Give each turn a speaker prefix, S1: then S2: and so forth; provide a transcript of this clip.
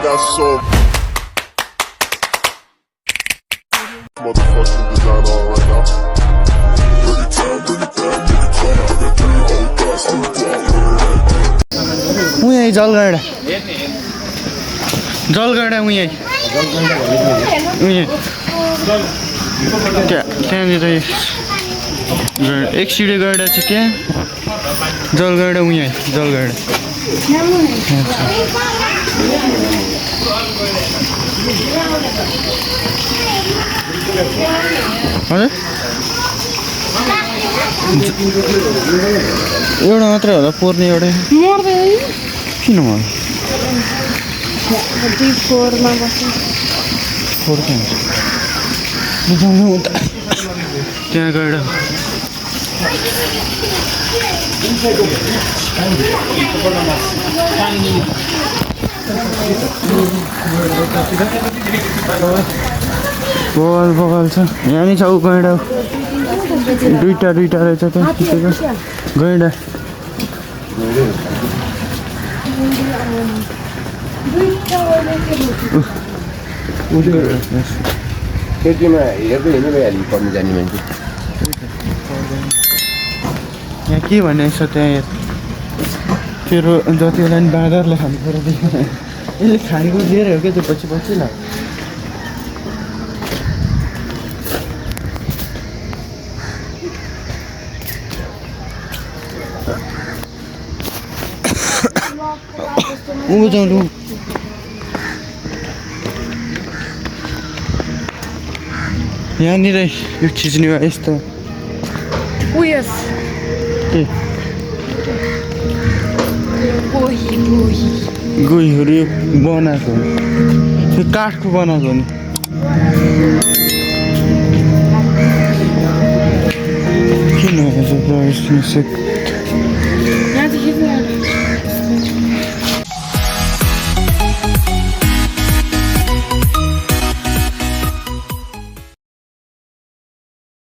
S1: got so motherfucking design on right now. Bring it down, bring it down, nigga, come on, that thing, old thoughts, new block,
S2: उही जलगढा जलगढा उही त्यहाँनिर एक CD गढा चाहिँ त्यहाँ जलगढा उही जलगढा हजुर एउटा मात्रै होला पर्ने एउटा किन भयो त्यहाँ गएर बगाल बगाल छ यहाँ नि छ गैँडा दुईटा रहेछ त्यहाँ गैँडा
S3: खेतीमा हेर्दै हिँड्नु भइहाल्यो पढ्नु जाने मान्छे
S2: यहाँ के भनेको छ त्यहाँ तेरो जति बेला नि बाँदरले खानु पऱ्यो यसले खानेको लिएर हो क्या त्यो पछि पछि ल उँभो यहाँनिर यो खिच्ने भयो यस्तो गोहीहरू यो बनाएको हो यो काठको बनाएको हो नि किन